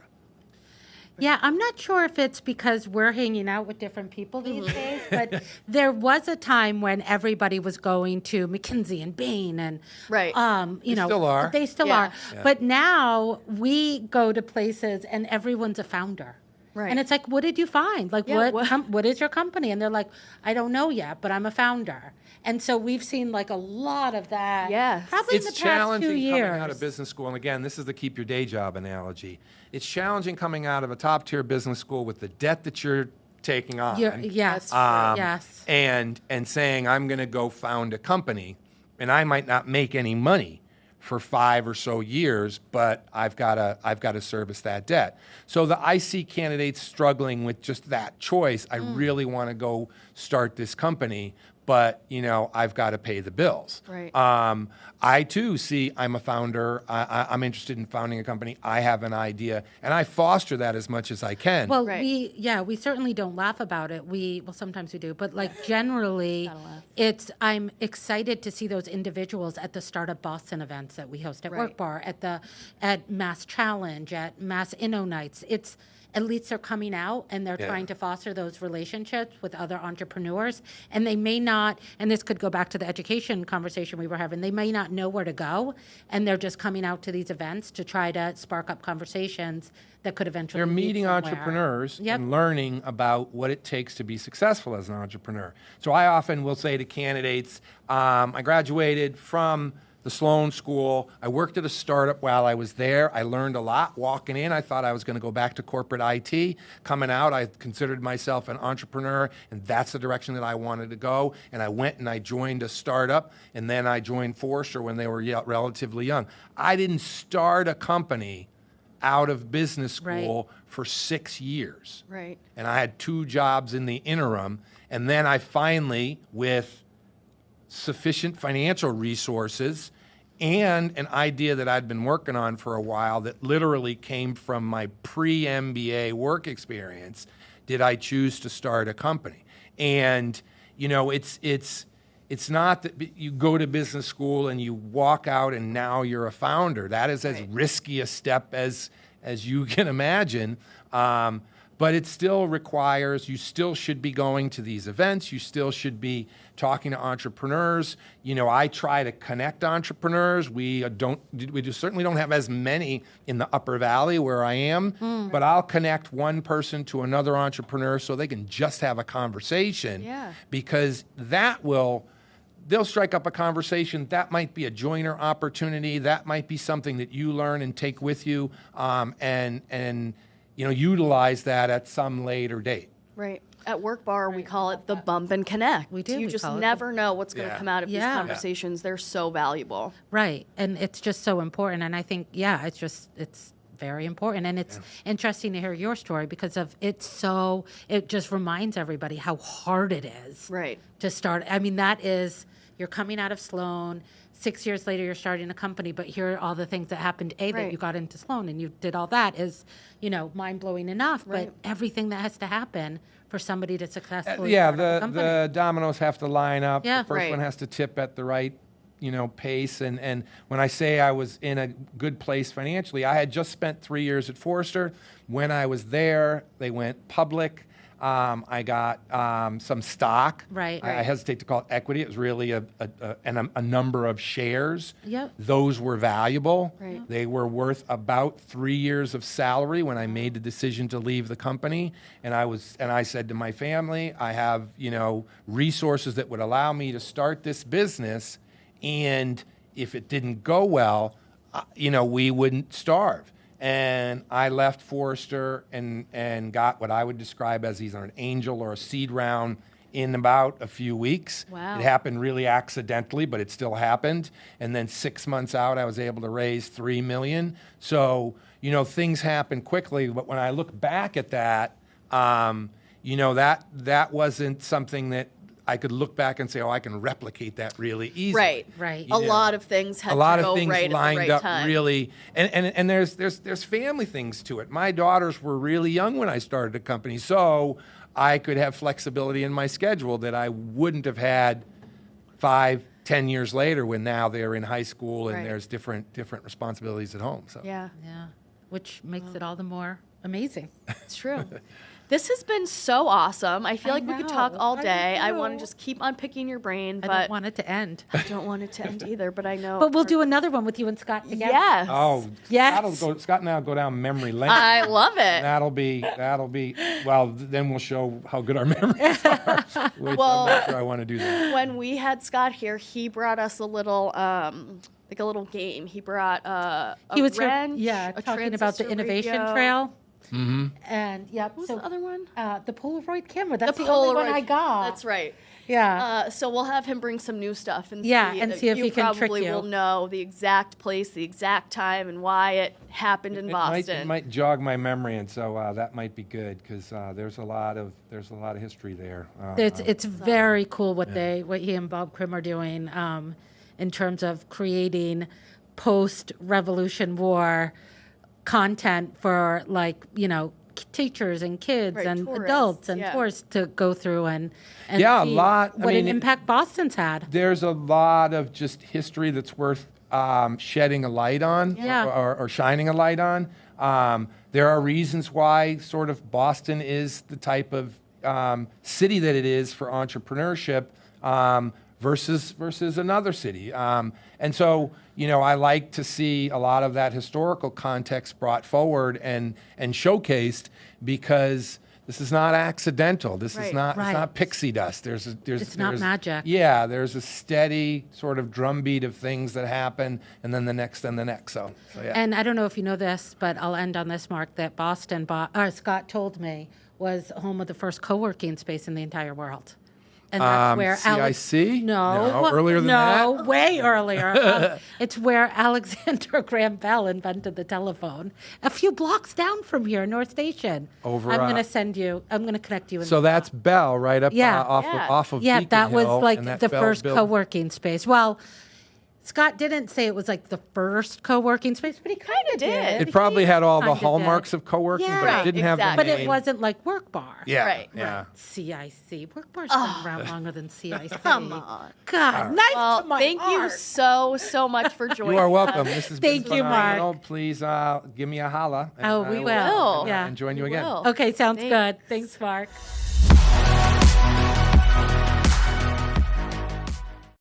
Yeah, I'm not sure if it's because we're hanging out with different people these days, but there was a time when everybody was going to McKinsey and Bain and, Right. Still are. They still Yeah. are. Yeah. But now we go to places and everyone's a founder. Right. And it's like, what did you find? Like, Yeah, what is your company? And they're like, I don't know yet, but I'm a founder. And so we've seen like a lot of that. Yes. Probably in It's the past 2 challenging years. coming out of business school, and again, this is the keep your day job analogy. It's challenging coming out of a top tier business school with the debt that you're taking on. Yes. That's Yes. And saying I'm going to go found a company, and I might not make any money for 5 or so years, but I've got to service that debt. So I see candidates struggling with just that choice. I really want to go start this company, but I've got to pay the bills. Right. I too see I'm a founder. I'm interested in founding a company. I have an idea, and I foster that as much as I can. Well, Right. we certainly don't laugh about it. Sometimes we do, but like generally, Gotta laugh. I'm excited to see those individuals at the Startup Boston events that we host at Right. Workbar, at Mass Challenge, at Mass Inno Nights. at least they're coming out and they're trying to foster those relationships with other entrepreneurs. And they may not, and this could go back to the education conversation we were having, they may not know where to go, and they're just coming out to these events to try to spark up conversations that could eventually They're lead meeting somewhere. entrepreneurs Yep. and learning about what it takes to be successful as an entrepreneur. So I often will say to candidates, I graduated from the Sloan School. I worked at a startup while I was there. I learned a lot. Walking in, I thought I was going to go back to corporate IT. Coming out, I considered myself an entrepreneur, and that's the direction that I wanted to go. And I went and I joined a startup, and then I joined Forrester when they were relatively young. I didn't start a company out of business school for 6 years. Right. And I had 2 jobs in the interim. And then I finally, with sufficient financial resources and an idea that I'd been working on for a while that literally came from my pre-MBA work experience, did I choose to start a company. And, you know, it's not that you go to business school and you walk out and now you're a founder. That is as risky a step as you can imagine. But it still requires, you still should be going to these events. You still should be talking to entrepreneurs. You know, I try to connect entrepreneurs. We certainly don't have as many in the Upper Valley where I am, but I'll connect one person to another entrepreneur so they can just have a conversation. Yeah. Because they'll strike up a conversation. That might be a joiner opportunity. That might be something that you learn and take with you, and you know, utilize that at some later date. Right. At Workbar, we call it the bump and connect. We do. You We just call it never know what's going to come out of these Yeah. conversations. They're so valuable. Right. And it's just so important. And I think, it's very important. And it's interesting to hear your story because it just reminds everybody how hard it is Right. to start. I mean, you're coming out of Sloan. 6 years later, you're starting a company, but here are all the things that happened. That Right. you got into Sloan and you did all that is, mind-blowing enough. Right. But everything that has to happen for somebody to successfully Yeah, start a company. the dominoes have to line up. Yeah. The first Right. one has to tip at the right, pace. And when I say I was in a good place financially, I had just spent 3 years at Forrester. When I was there, they went public. I got some stock. Right. I hesitate to call it equity. It was really a number of shares. Yep. Those were valuable. Right. They were worth about 3 years of salary when I made the decision to leave the company. And I said to my family, I have, resources that would allow me to start this business. And if it didn't go well, we wouldn't starve. And I left Forrester and got what I would describe as either an angel or a seed round in about a few weeks. Wow. It happened really accidentally, but it still happened. And then 6 months out, I was able to raise $3 million. So, things happen quickly. But when I look back at that, that wasn't something that I could look back and say, I can replicate that really easily. Right. Right. A lot of things had A lot to of go things right at the lined right up time. really, and there's family things to it. My daughters were really young when I started the company, so I could have flexibility in my schedule that I wouldn't have had 5-10 years later when now they're in high school and Right. there's different responsibilities at home. So Yeah, Yeah. Which makes it all the more amazing. it's true. This has been so awesome. I feel like we could talk know. all I day. I know. want to just keep on picking your brain, I but don't want it to end. I don't want it to end either. But I know. But we'll do another one with you and Scott together. Yes. oh, Yes. Scott and I'll go down memory lane. I love it. That'll be well. Then we'll show how good our memories are. Which Well- I'm not sure I want to do that. When we had Scott here, he brought us a little, like a little game. He brought a He was wrench, here, a talking about the transistor innovation radio. trail. Mm-hmm. And What was the other one? the Polaroid camera. That's the only one I got. That's right. Yeah. So we'll have him bring some new stuff and Yeah, and see if he can trick probably you. will know the exact place, the exact time, and why it happened in Boston. It might jog my memory, and so that might be good because there's a lot of history there. It's very cool what he and Bob Krim are doing in terms of creating post-Revolution War content for teachers and kids Right, and tourists, adults and yeah. tourists to go through and Yeah, a see lot. I what an mean, impact Boston's had. There's a lot of just history that's worth shedding a light on Yeah. or shining a light on. There are reasons why sort of Boston is the type of city that it is for entrepreneurship versus another city. And so, I like to see a lot of that historical context brought forward and showcased, because this is not accidental. This is not it's not pixie dust. It's not magic. Yeah, there's a steady sort of drumbeat of things that happen, and then the next, and the next. So yeah. And I don't know if you know this, but I'll end on this, Mark, that Boston, Scott told me, was home of the first co-working space in the entire world. And that's where CIC? No, earlier than that? No, way earlier. It's where Alexander Graham Bell invented the telephone. A few blocks down from here, North Station. I'm going to connect you. So that's Bell, right up off of Beacon that was Hill, like the first co-working space. Well, Scott didn't say it was like the first co-working space, but he kind of did. It probably had all the hallmarks of co-working, but it didn't have the name. But it wasn't like Workbar. Yeah. Right. Yeah. CIC. Workbar's been around longer than CIC. Come on. God, knife to my thank you heart. so much for joining us. You are welcome. This has been Thank you, phenomenal. Mark. Please give me a holla. Oh, we will. And join you again. Will. Okay, sounds good. Thanks, Mark.